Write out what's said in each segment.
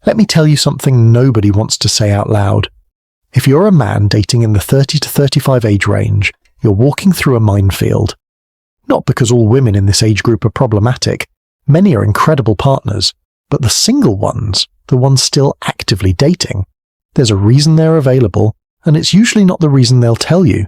Let me tell you something nobody wants to say out loud. If you're a man dating in the 30 to 35 age range, you're walking through a minefield. Not because all women in this age group are problematic. Many are incredible partners, but the single ones, the ones still actively dating, there's a reason they're available, and it's usually not the reason they'll tell you.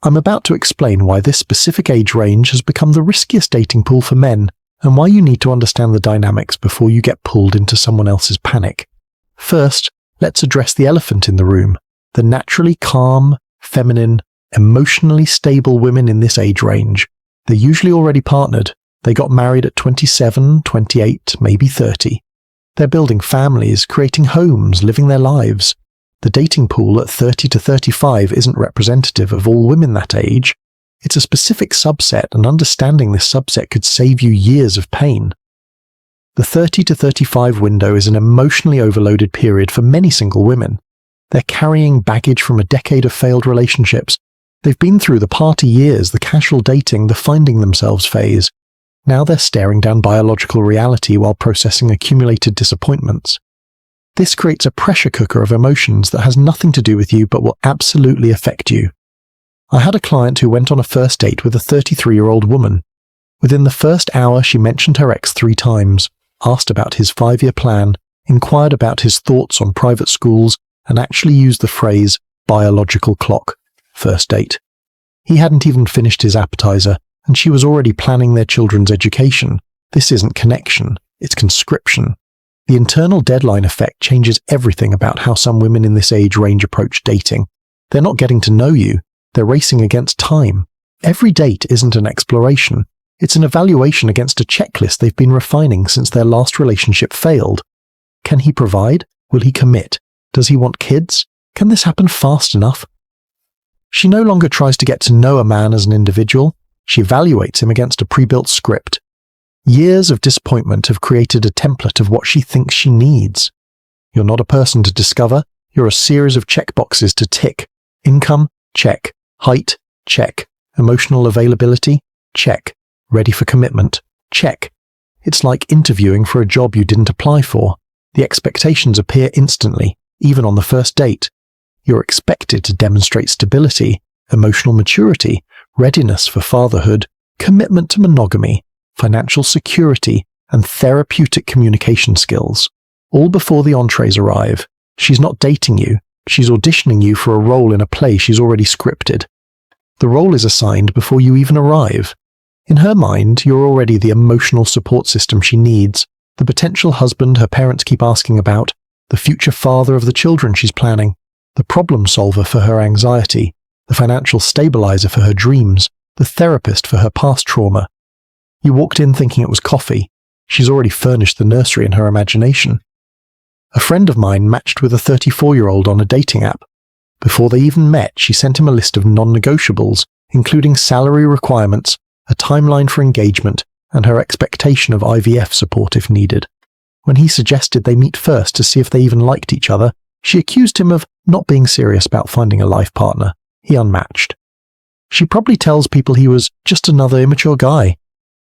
I'm about to explain why this specific age range has become the riskiest dating pool for men, and why you need to understand the dynamics before you get pulled into someone else's panic. First, let's address the elephant in the room, the naturally calm, feminine, emotionally stable women in this age range. They're usually already partnered. They got married at 27, 28, maybe 30. They're building families, creating homes, living their lives. The dating pool at 30 to 35 isn't representative of all women that age. It's a specific subset, and understanding this subset could save you years of pain. The 30 to 35 window is an emotionally overloaded period for many single women. They're carrying baggage from a decade of failed relationships. They've been through the party years, the casual dating, the finding themselves phase. Now they're staring down biological reality while processing accumulated disappointments. This creates a pressure cooker of emotions that has nothing to do with you but will absolutely affect you. I had a client who went on a first date with a 33-year-old woman. Within the first hour, she mentioned her ex 3 times, asked about his 5-year plan, inquired about his thoughts on private schools, and actually used the phrase biological clock. First date. He hadn't even finished his appetizer, and she was already planning their children's education. This isn't connection, it's conscription. The internal deadline effect changes everything about how some women in this age range approach dating. They're not getting to know you, they're racing against time. Every date isn't an exploration, it's an evaluation against a checklist they've been refining since their last relationship failed. Can he provide? Will he commit? Does he want kids? Can this happen fast enough? She no longer tries to get to know a man as an individual, she evaluates him against a pre-built script. Years of disappointment have created a template of what she thinks she needs. You're not a person to discover, you're a series of checkboxes to tick. Income? Check. Height? Check. Emotional availability? Check. Ready for commitment? Check. It's like interviewing for a job you didn't apply for. The expectations appear instantly, even on the first date. You're expected to demonstrate stability, emotional maturity, readiness for fatherhood, commitment to monogamy, financial security, and therapeutic communication skills, all before the entrees arrive. She's not dating you, she's auditioning you for a role in a play she's already scripted. The role is assigned before you even arrive. In her mind, you're already the emotional support system she needs, the potential husband her parents keep asking about, the future father of the children she's planning, the problem solver for her anxiety, the financial stabilizer for her dreams, the therapist for her past trauma. You walked in thinking it was coffee. She's already furnished the nursery in her imagination. A friend of mine matched with a 34-year-old on a dating app. Before they even met, she sent him a list of non-negotiables, including salary requirements, a timeline for engagement, and her expectation of IVF support if needed. When he suggested they meet first to see if they even liked each other, she accused him of not being serious about finding a life partner. He unmatched. She probably tells people he was just another immature guy.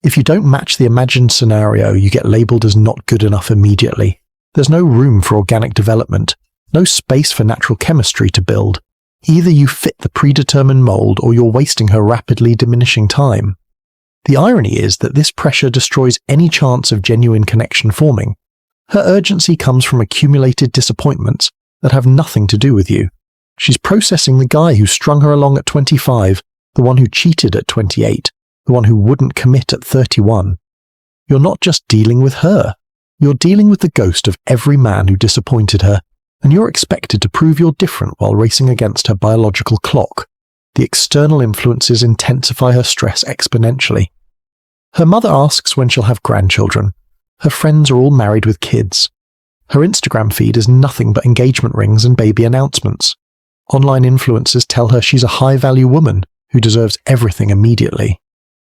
If you don't match the imagined scenario, you get labeled as not good enough immediately. There's no room for organic development, no space for natural chemistry to build. Either you fit the predetermined mold or you're wasting her rapidly diminishing time. The irony is that this pressure destroys any chance of genuine connection forming. Her urgency comes from accumulated disappointments that have nothing to do with you. She's processing the guy who strung her along at 25, the one who cheated at 28, the one who wouldn't commit at 31. You're not just dealing with her. You're dealing with the ghost of every man who disappointed her, and you're expected to prove you're different while racing against her biological clock. The external influences intensify her stress exponentially. Her mother asks when she'll have grandchildren. Her friends are all married with kids. Her Instagram feed is nothing but engagement rings and baby announcements. Online influencers tell her she's a high-value woman who deserves everything immediately.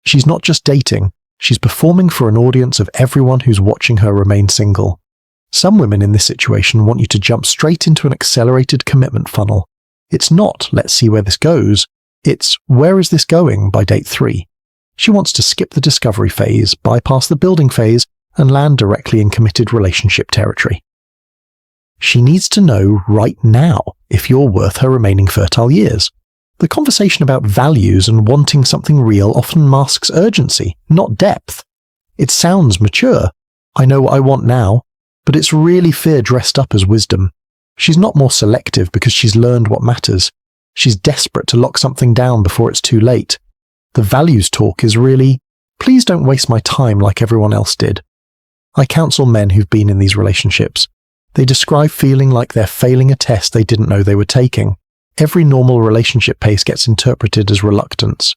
She's not just dating, she's performing for an audience of everyone who's watching her remain single. Some women in this situation want you to jump straight into an accelerated commitment funnel. It's not, let's see where this goes. It's, where is this going by date 3? She wants to skip the discovery phase, bypass the building phase, and land directly in committed relationship territory. She needs to know right now if you're worth her remaining fertile years. The conversation about values and wanting something real often masks urgency, not depth. It sounds mature. I know what I want now, but it's really fear dressed up as wisdom. She's not more selective because she's learned what matters. She's desperate to lock something down before it's too late. The values talk is really, please don't waste my time like everyone else did. I counsel men who've been in these relationships. They describe feeling like they're failing a test they didn't know they were taking. Every normal relationship pace gets interpreted as reluctance.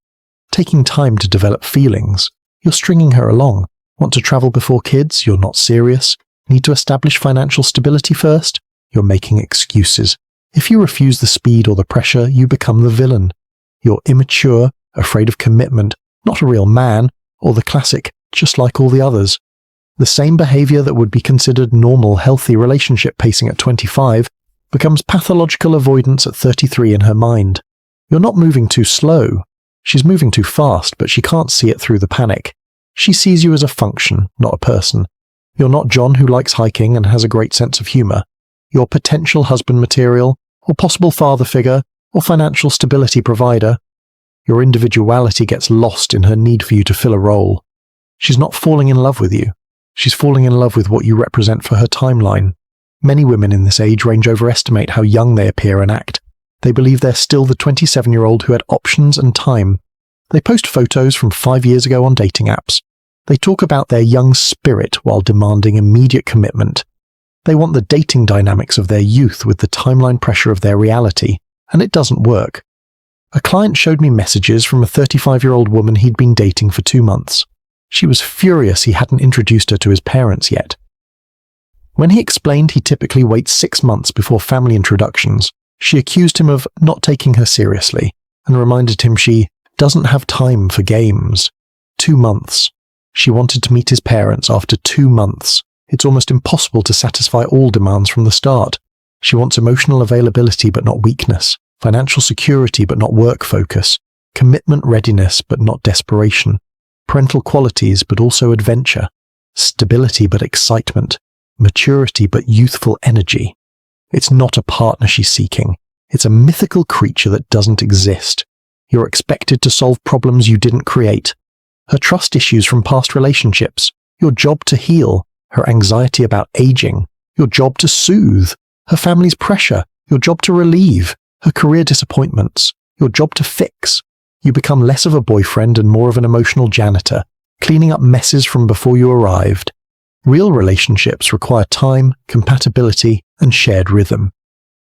Taking time to develop feelings. You're stringing her along. Want to travel before kids? You're not serious. Need to establish financial stability first? You're making excuses. If you refuse the speed or the pressure, you become the villain. You're immature, afraid of commitment, not a real man, or the classic, just like all the others. The same behavior that would be considered normal, healthy relationship pacing at 25 becomes pathological avoidance at 33 in her mind. You're not moving too slow. She's moving too fast, but she can't see it through the panic. She sees you as a function, not a person. You're not John who likes hiking and has a great sense of humor. You're potential husband material, or possible father figure, or financial stability provider. Your individuality gets lost in her need for you to fill a role. She's not falling in love with you. She's falling in love with what you represent for her timeline. Many women in this age range overestimate how young they appear and act. They believe they're still the 27-year-old who had options and time. They post photos from 5 years ago on dating apps. They talk about their young spirit while demanding immediate commitment. They want the dating dynamics of their youth with the timeline pressure of their reality, and it doesn't work. A client showed me messages from a 35-year-old woman he'd been dating for 2 months. She was furious he hadn't introduced her to his parents yet. When he explained he typically waits 6 months before family introductions, she accused him of not taking her seriously and reminded him she doesn't have time for games. 2 months. She wanted to meet his parents after 2 months. It's almost impossible to satisfy all demands from the start. She wants emotional availability but not weakness, financial security but not work focus, commitment readiness but not desperation, parental qualities but also adventure, stability but excitement, maturity but youthful energy. It's not a partner she's seeking. It's a mythical creature that doesn't exist. You're expected to solve problems you didn't create. Her trust issues from past relationships, your job to heal, her anxiety about aging, your job to soothe, her family's pressure, your job to relieve, her career disappointments, your job to fix. You become less of a boyfriend and more of an emotional janitor, cleaning up messes from before you arrived. Real relationships require time, compatibility, and shared rhythm.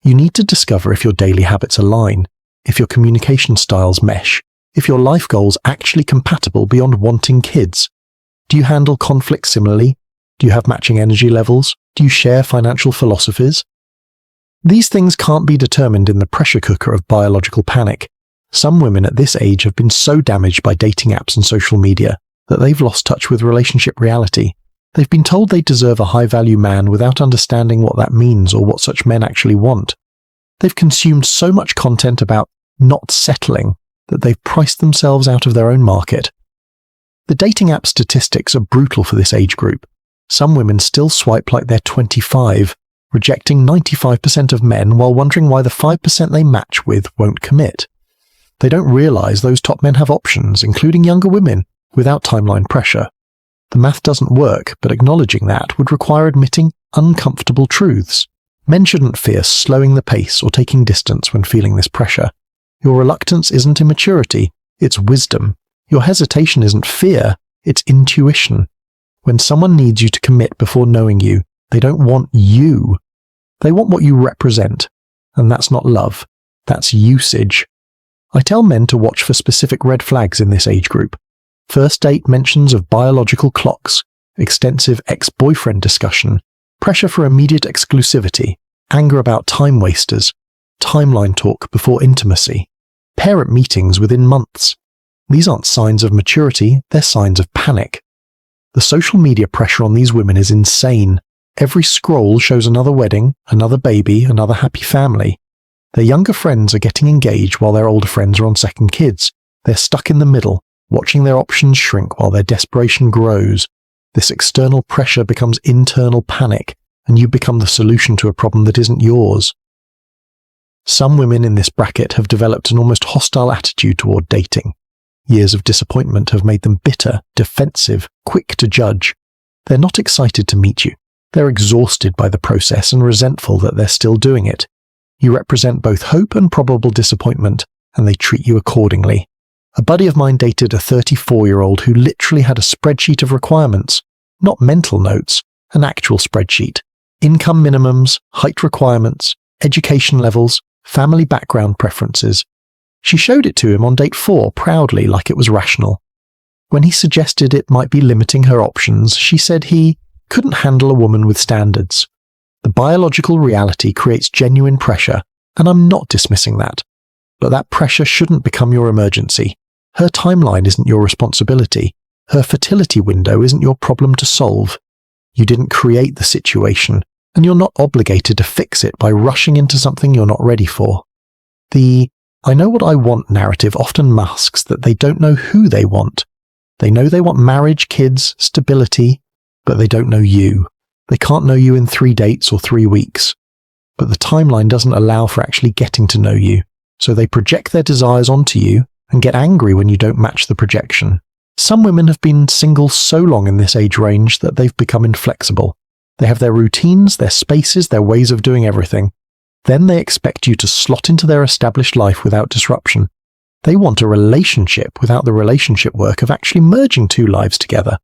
You need to discover if your daily habits align, if your communication styles mesh, if your life goals actually compatible beyond wanting kids. Do you handle conflict similarly? Do you have matching energy levels? Do you share financial philosophies? These things can't be determined in the pressure cooker of biological panic. Some women at this age have been so damaged by dating apps and social media that they've lost touch with relationship reality. They've been told they deserve a high-value man without understanding what that means or what such men actually want. They've consumed so much content about not settling that they've priced themselves out of their own market. The dating app statistics are brutal for this age group. Some women still swipe like they're 25, rejecting 95% of men while wondering why the 5% they match with won't commit. They don't realize those top men have options, including younger women, without timeline pressure. The math doesn't work, but acknowledging that would require admitting uncomfortable truths. Men shouldn't fear slowing the pace or taking distance when feeling this pressure. Your reluctance isn't immaturity, it's wisdom. Your hesitation isn't fear, it's intuition. When someone needs you to commit before knowing you, they don't want you. They want what you represent. And that's not love, that's usage. I tell men to watch for specific red flags in this age group. First date mentions of biological clocks, extensive ex-boyfriend discussion, pressure for immediate exclusivity, anger about time wasters, timeline talk before intimacy, parent meetings within months. These aren't signs of maturity, they're signs of panic. The social media pressure on these women is insane. Every scroll shows another wedding, another baby, another happy family. Their younger friends are getting engaged while their older friends are on second kids. They're stuck in the middle, watching their options shrink while their desperation grows. This external pressure becomes internal panic, and you become the solution to a problem that isn't yours. Some women in this bracket have developed an almost hostile attitude toward dating. Years of disappointment have made them bitter, defensive, quick to judge. They're not excited to meet you. They're exhausted by the process and resentful that they're still doing it. You represent both hope and probable disappointment, and they treat you accordingly. A buddy of mine dated a 34-year-old who literally had a spreadsheet of requirements, not mental notes, an actual spreadsheet. Income minimums, height requirements, education levels, family background preferences. She showed it to him on date 4 proudly, like it was rational. When he suggested it might be limiting her options, she said he couldn't handle a woman with standards. The biological reality creates genuine pressure, and I'm not dismissing that. But that pressure shouldn't become your emergency. Her timeline isn't your responsibility. Her fertility window isn't your problem to solve. You didn't create the situation, and you're not obligated to fix it by rushing into something you're not ready for. The "I know what I want" narrative often masks that they don't know who they want. They know they want marriage, kids, stability, but they don't know you. They can't know you in 3 dates or 3 weeks. But the timeline doesn't allow for actually getting to know you, so they project their desires onto you and get angry when you don't match the projection. Some women have been single so long in this age range that they've become inflexible. They have their routines, their spaces, their ways of doing everything. Then they expect you to slot into their established life without disruption. They want a relationship without the relationship work of actually merging 2 lives together.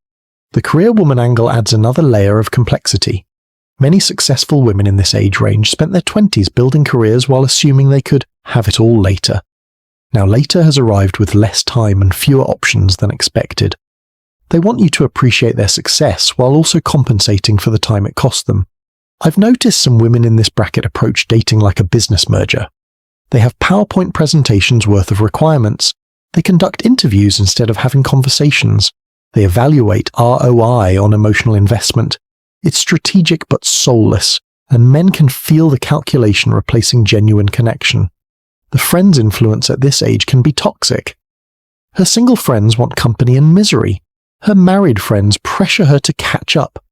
The career woman angle adds another layer of complexity. Many successful women in this age range spent their 20s building careers while assuming they could have it all later. Now later has arrived with less time and fewer options than expected. They want you to appreciate their success while also compensating for the time it cost them. I've noticed some women in this bracket approach dating like a business merger. They have PowerPoint presentations worth of requirements. They conduct interviews instead of having conversations. They evaluate ROI on emotional investment. It's strategic but soulless, and men can feel the calculation replacing genuine connection. The friends influence at this age can be toxic. Her single friends want company and misery. Her married friends pressure her to catch up.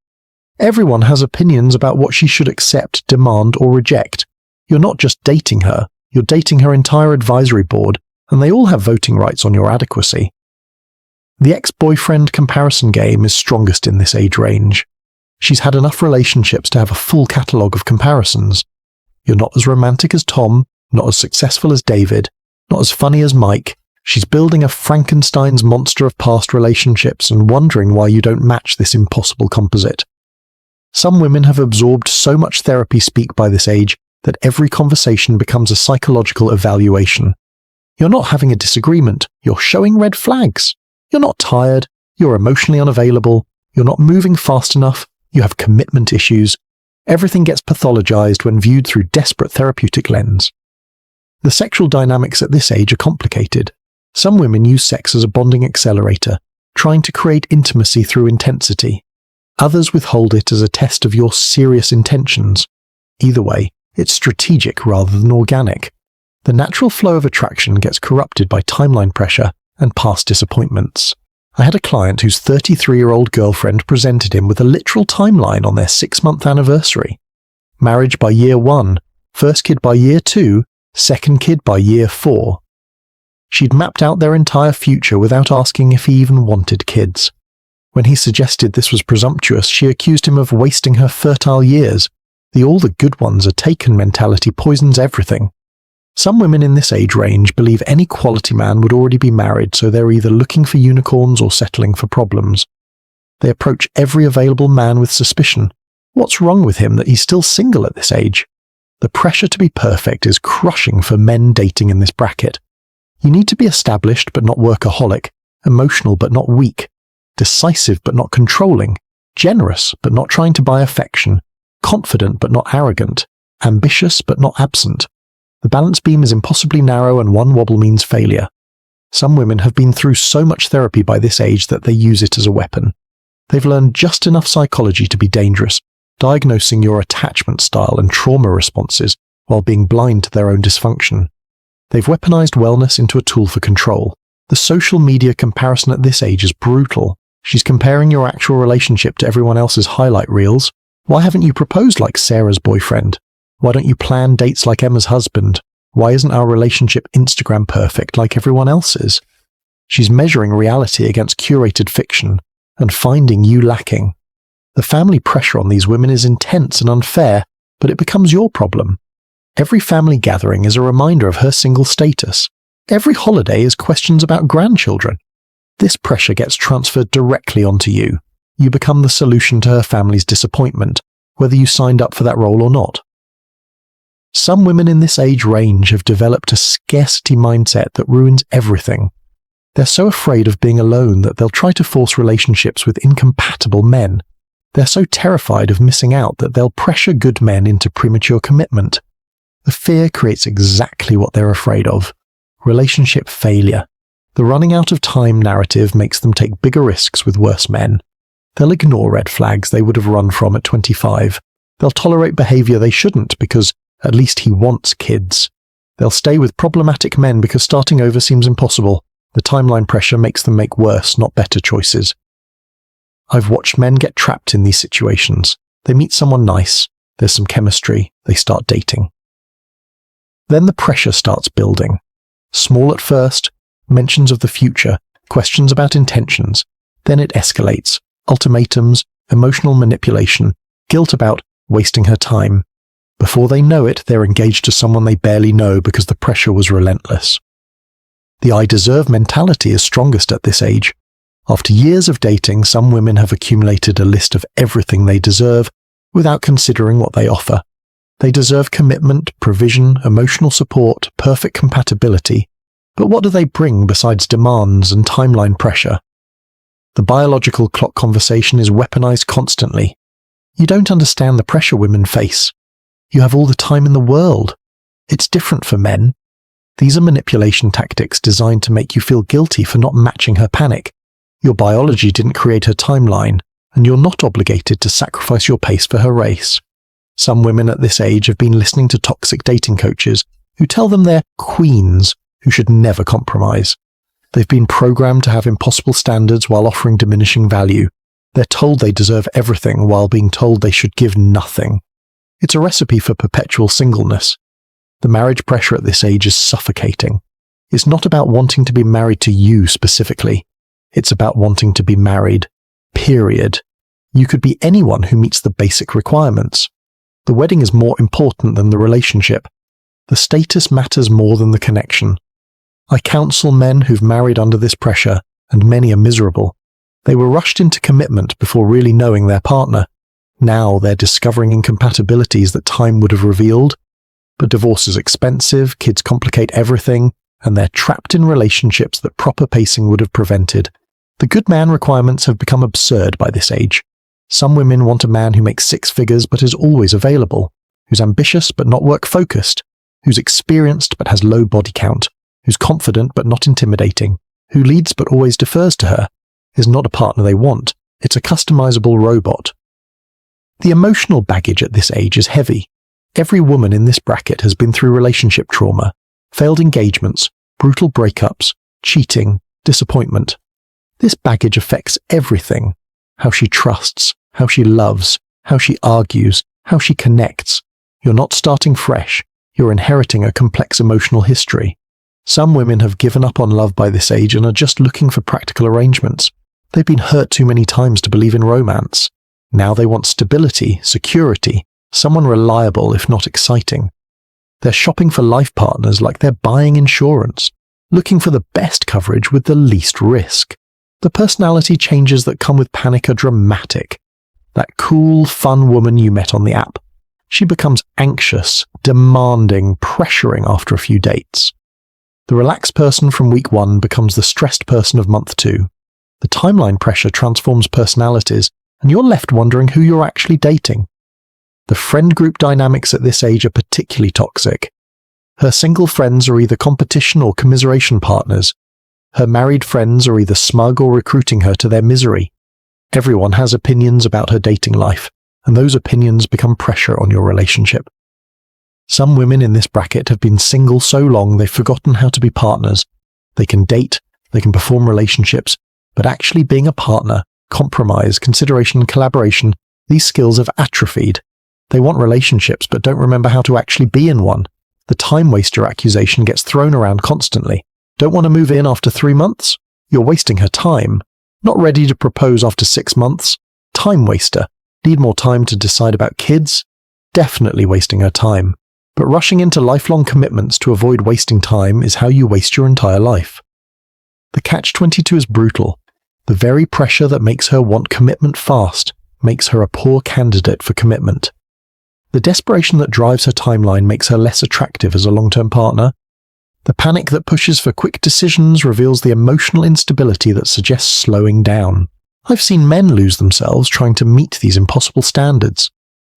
Everyone has opinions about what she should accept, demand, or reject. You're not just dating her, you're dating her entire advisory board, and they all have voting rights on your adequacy. The ex-boyfriend comparison game is strongest in this age range. She's had enough relationships to have a full catalogue of comparisons. You're not as romantic as Tom, not as successful as David, not as funny as Mike. She's building a Frankenstein's monster of past relationships and wondering why you don't match this impossible composite. Some women have absorbed so much therapy speak by this age that every conversation becomes a psychological evaluation. You're not having a disagreement, you're showing red flags. You're not tired, you're emotionally unavailable, you're not moving fast enough, you have commitment issues. Everything gets pathologized when viewed through desperate therapeutic lens. The sexual dynamics at this age are complicated. Some women use sex as a bonding accelerator, trying to create intimacy through intensity. Others withhold it as a test of your serious intentions. Either way, it's strategic rather than organic. The natural flow of attraction gets corrupted by timeline pressure and past disappointments. I had a client whose 33-year-old girlfriend presented him with a literal timeline on their 6-month anniversary. Marriage by year 1, first kid by year 2, second kid by year 4. She'd mapped out their entire future without asking if he even wanted kids. When he suggested this was presumptuous, she accused him of wasting her fertile years. The all the good ones are taken mentality poisons everything. Some women in this age range believe any quality man would already be married, so they're either looking for unicorns or settling for problems. They approach every available man with suspicion. What's wrong with him that he's still single at this age? The pressure to be perfect is crushing for men dating in this bracket. You need to be established but not workaholic, emotional but not weak, decisive but not controlling, generous but not trying to buy affection, confident but not arrogant, ambitious but not absent. The balance beam is impossibly narrow and one wobble means failure. Some women have been through so much therapy by this age that they use it as a weapon. They've learned just enough psychology to be dangerous, diagnosing your attachment style and trauma responses while being blind to their own dysfunction. They've weaponized wellness into a tool for control. The social media comparison at this age is brutal. She's comparing your actual relationship to everyone else's highlight reels, Why haven't you proposed like Sarah's boyfriend? Why don't you plan dates like Emma's husband? Why isn't our relationship Instagram perfect like everyone else's? She's measuring reality against curated fiction and finding you lacking. The family pressure on these women is intense and unfair, but it becomes your problem. Every family gathering is a reminder of her single status. Every holiday is questions about grandchildren. This pressure gets transferred directly onto you. You become the solution to her family's disappointment, whether you signed up for that role or not. Some women in this age range have developed a scarcity mindset that ruins everything. They're so afraid of being alone that they'll try to force relationships with incompatible men. They're so terrified of missing out that they'll pressure good men into premature commitment. The fear creates exactly what they're afraid of: relationship failure. The running out of time narrative makes them take bigger risks with worse men. They'll ignore red flags they would have run from at 25. They'll tolerate behavior they shouldn't because at least he wants kids. They'll stay with problematic men because starting over seems impossible. The timeline pressure makes them make worse, not better choices. I've watched men get trapped in these situations. They meet someone nice, there's some chemistry, they start dating. Then the pressure starts building. Small at first, mentions of the future, questions about intentions. Then it escalates. Ultimatums, emotional manipulation, guilt about wasting her time. Before they know it, they're engaged to someone they barely know because the pressure was relentless. The I deserve mentality is strongest at this age. After years of dating, some women have accumulated a list of everything they deserve without considering what they offer. They deserve commitment, provision, emotional support, perfect compatibility. But what do they bring besides demands and timeline pressure? The biological clock conversation is weaponized constantly. You don't understand the pressure women face. You have all the time in the world. It's different for men. These are manipulation tactics designed to make you feel guilty for not matching her panic. Your biology didn't create her timeline, and you're not obligated to sacrifice your pace for her race. Some women at this age have been listening to toxic dating coaches who tell them they're queens who should never compromise. They've been programmed to have impossible standards while offering diminishing value. They're told they deserve everything while being told they should give nothing. It's a recipe for perpetual singleness. The marriage pressure at this age is suffocating. It's not about wanting to be married to you specifically. It's about wanting to be married. Period. You could be anyone who meets the basic requirements. The wedding is more important than the relationship. The status matters more than the connection. I counsel men who've married under this pressure, and many are miserable. They were rushed into commitment before really knowing their partner. Now they're discovering incompatibilities that time would have revealed. But divorce is expensive, kids complicate everything, and they're trapped in relationships that proper pacing would have prevented. The good man requirements have become absurd by this age. Some women want a man who makes 6 figures but is always available, who's ambitious but not work-focused, who's experienced but has low body count, who's confident but not intimidating, who leads but always defers to her, is not a partner they want. It's a customizable robot. The emotional baggage at this age is heavy. Every woman in this bracket has been through relationship trauma, failed engagements, brutal breakups, cheating, disappointment. This baggage affects everything: how she trusts, how she loves, how she argues, how she connects. You're not starting fresh. You're inheriting a complex emotional history. Some women have given up on love by this age and are just looking for practical arrangements. They've been hurt too many times to believe in romance. Now they want stability, security, someone reliable if not exciting. They're shopping for life partners like they're buying insurance, looking for the best coverage with the least risk. The personality changes that come with panic are dramatic. That cool, fun woman you met on the app. She becomes anxious, demanding, pressuring after a few dates. The relaxed person from week 1 becomes the stressed person of month 2. The timeline pressure transforms personalities, and you're left wondering who you're actually dating. The friend group dynamics at this age are particularly toxic. Her single friends are either competition or commiseration partners. Her married friends are either smug or recruiting her to their misery. Everyone has opinions about her dating life, and those opinions become pressure on your relationship. Some women in this bracket have been single so long they've forgotten how to be partners. They can date, they can perform relationships, but actually being a partner, compromise, consideration and collaboration, These skills have atrophied. They want relationships but don't remember how to actually be in one. The time waster accusation gets thrown around constantly. Don't want to move in after 3 months? You're wasting her time. Not ready to propose after 6 months? Time waster. Need more time to decide about kids? Definitely wasting her time. But rushing into lifelong commitments to avoid wasting time is how you waste your entire life. The catch-22 is brutal. The very pressure that makes her want commitment fast makes her a poor candidate for commitment. The desperation that drives her timeline makes her less attractive as a long-term partner. The panic that pushes for quick decisions reveals the emotional instability that suggests slowing down. I've seen men lose themselves trying to meet these impossible standards.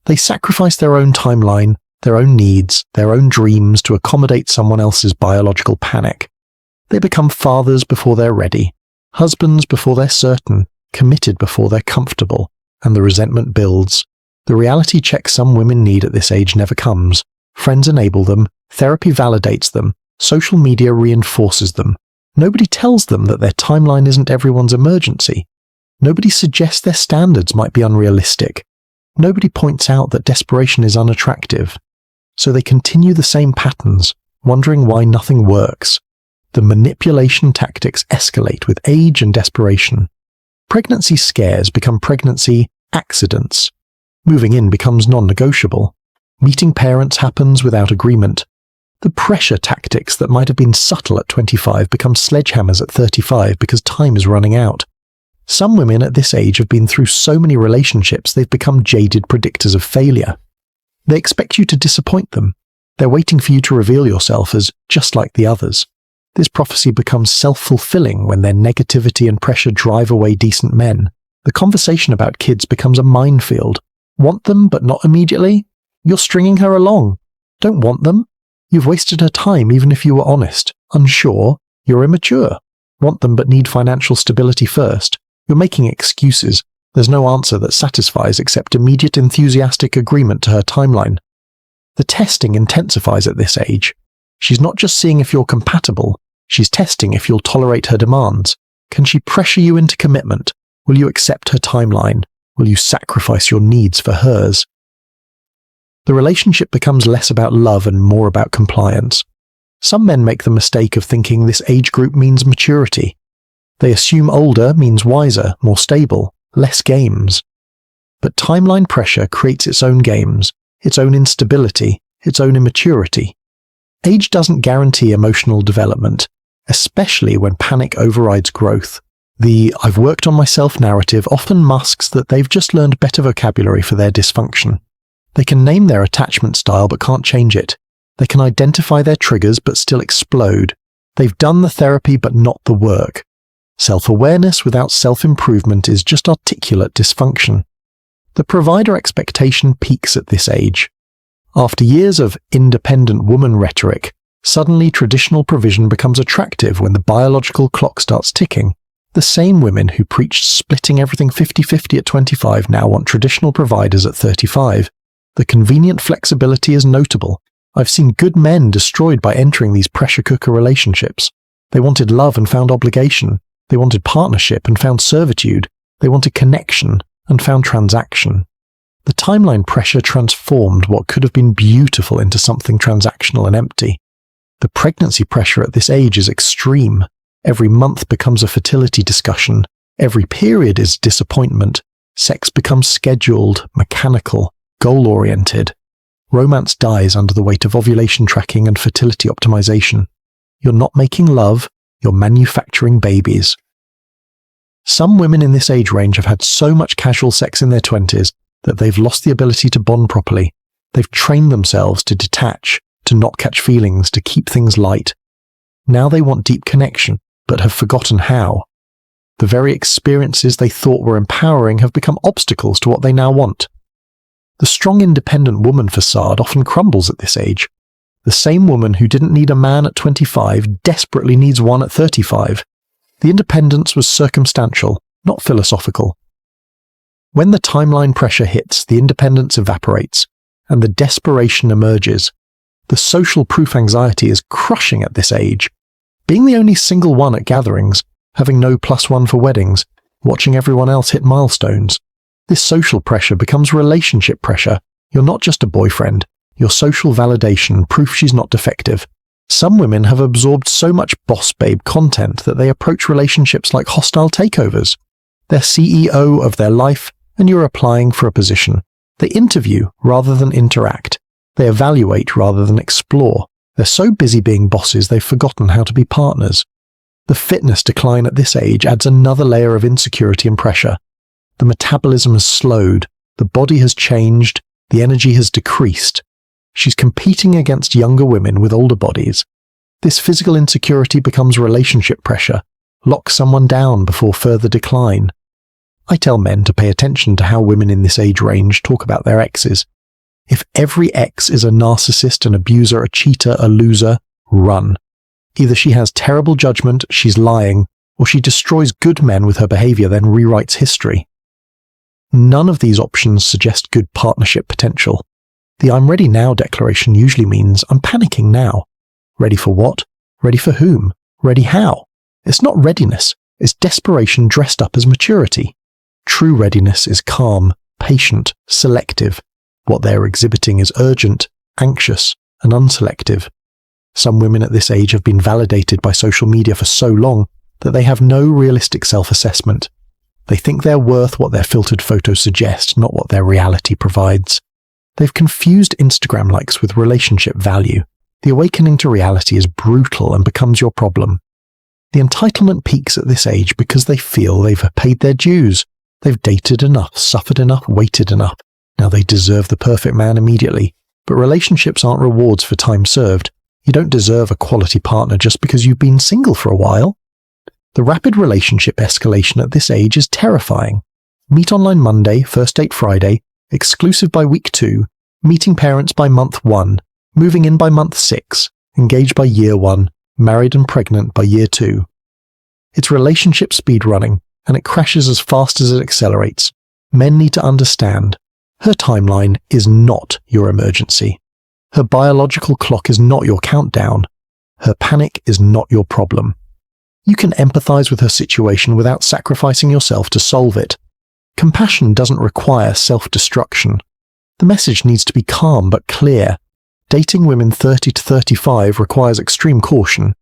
They sacrifice their own timeline, their own needs, their own dreams to accommodate someone else's biological panic. They become fathers before they're ready, husbands before they're certain, committed before they're comfortable, and the resentment builds. The reality check some women need at this age never comes. Friends enable them, therapy validates them, social media reinforces them. Nobody tells them that their timeline isn't everyone's emergency. Nobody suggests their standards might be unrealistic. Nobody points out that desperation is unattractive. So they continue the same patterns, wondering why nothing works. The manipulation tactics escalate with age and desperation. Pregnancy scares become pregnancy accidents. Moving in becomes non-negotiable. Meeting parents happens without agreement. The pressure tactics that might have been subtle at 25 become sledgehammers at 35 because time is running out. Some women at this age have been through so many relationships they've become jaded predictors of failure. They expect you to disappoint them. They're waiting for you to reveal yourself as just like the others. This prophecy becomes self-fulfilling when their negativity and pressure drive away decent men. The conversation about kids becomes a minefield. Want them but not immediately? You're stringing her along. Don't want them? You've wasted her time even if you were honest. Unsure? You're immature. Want them but need financial stability first? You're making excuses. There's no answer that satisfies except immediate enthusiastic agreement to her timeline. The testing intensifies at this age. She's not just seeing if you're compatible, she's testing if you'll tolerate her demands. Can she pressure you into commitment? Will you accept her timeline? Will you sacrifice your needs for hers? The relationship becomes less about love and more about compliance. Some men make the mistake of thinking this age group means maturity. They assume older means wiser, more stable, less games. But timeline pressure creates its own games, its own instability, its own immaturity. Age doesn't guarantee emotional development, especially when panic overrides growth. The "I've worked on myself" narrative often masks that they've just learned better vocabulary for their dysfunction. They can name their attachment style but can't change it. They can identify their triggers but still explode. They've done the therapy but not the work. Self-awareness without self-improvement is just articulate dysfunction. The provider expectation peaks at this age. After years of independent woman rhetoric, suddenly traditional provision becomes attractive when the biological clock starts ticking. The same women who preached splitting everything 50-50 at 25 now want traditional providers at 35. The convenient flexibility is notable. I've seen good men destroyed by entering these pressure cooker relationships. They wanted love and found obligation. They wanted partnership and found servitude. They wanted connection and found transaction. The timeline pressure transformed what could have been beautiful into something transactional and empty. The pregnancy pressure at this age is extreme. Every month becomes a fertility discussion. Every period is disappointment. Sex becomes scheduled, mechanical, goal-oriented. Romance dies under the weight of ovulation tracking and fertility optimization. You're not making love, you're manufacturing babies. Some women in this age range have had so much casual sex in their 20s that they've lost the ability to bond properly. They've trained themselves to detach, to not catch feelings, to keep things light. Now they want deep connection, but have forgotten how. The very experiences they thought were empowering have become obstacles to what they now want. The strong independent woman facade often crumbles at this age. The same woman who didn't need a man at 25 desperately needs one at 35. The independence was circumstantial, not philosophical. When the timeline pressure hits, the independence evaporates, and the desperation emerges. The social proof anxiety is crushing at this age. Being the only single one at gatherings, having no +1 for weddings, watching everyone else hit milestones. This social pressure becomes relationship pressure. You're not just a boyfriend. You're social validation, proof she's not defective. Some women have absorbed so much boss babe content that they approach relationships like hostile takeovers. They're CEO of their life, and you're applying for a position. They interview rather than interact. They evaluate rather than explore. They're so busy being bosses they've forgotten how to be partners. The fitness decline at this age adds another layer of insecurity and pressure. The metabolism has slowed, the body has changed, the energy has decreased. She's competing against younger women with older bodies. This physical insecurity becomes relationship pressure. Lock someone down before further decline. I tell men to pay attention to how women in this age range talk about their exes. If every ex is a narcissist, an abuser, a cheater, a loser, run. Either she has terrible judgment, she's lying, or she destroys good men with her behavior, then rewrites history. None of these options suggest good partnership potential. The "I'm ready now" declaration usually means I'm panicking now. Ready for what? Ready for whom? Ready how? It's not readiness, it's desperation dressed up as maturity. True readiness is calm, patient, selective. What they're exhibiting is urgent, anxious, and unselective. Some women at this age have been validated by social media for so long that they have no realistic self-assessment. They think they're worth what their filtered photos suggest, not what their reality provides. They've confused Instagram likes with relationship value. The awakening to reality is brutal and becomes your problem. The entitlement peaks at this age because they feel they've paid their dues. They've dated enough, suffered enough, waited enough. Now they deserve the perfect man immediately. But relationships aren't rewards for time served. You don't deserve a quality partner just because you've been single for a while. The rapid relationship escalation at this age is terrifying. Meet online Monday, first date Friday, exclusive by week 2, meeting parents by month 1, moving in by month 6, engaged by year 1, married and pregnant by year 2. It's relationship speed running, and it crashes as fast as it accelerates. Men need to understand. Her timeline is not your emergency. Her biological clock is not your countdown. Her panic is not your problem. You can empathize with her situation without sacrificing yourself to solve it. Compassion doesn't require self-destruction. The message needs to be calm but clear. Dating women 30 to 35 requires extreme caution.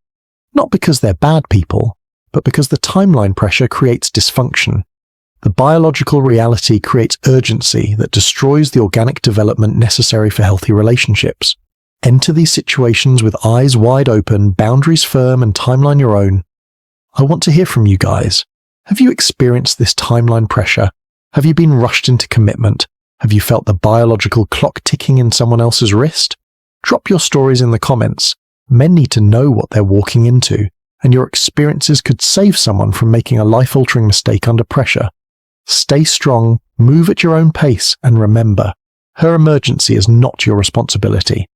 Not because they're bad people, but because the timeline pressure creates dysfunction. The biological reality creates urgency that destroys the organic development necessary for healthy relationships. Enter these situations with eyes wide open, boundaries firm, and timeline your own. I want to hear from you guys. Have you experienced this timeline pressure? Have you been rushed into commitment? Have you felt the biological clock ticking in someone else's wrist? Drop your stories in the comments. Men need to know what they're walking into, and your experiences could save someone from making a life-altering mistake under pressure. Stay strong, move at your own pace, and remember, her emergency is not your responsibility.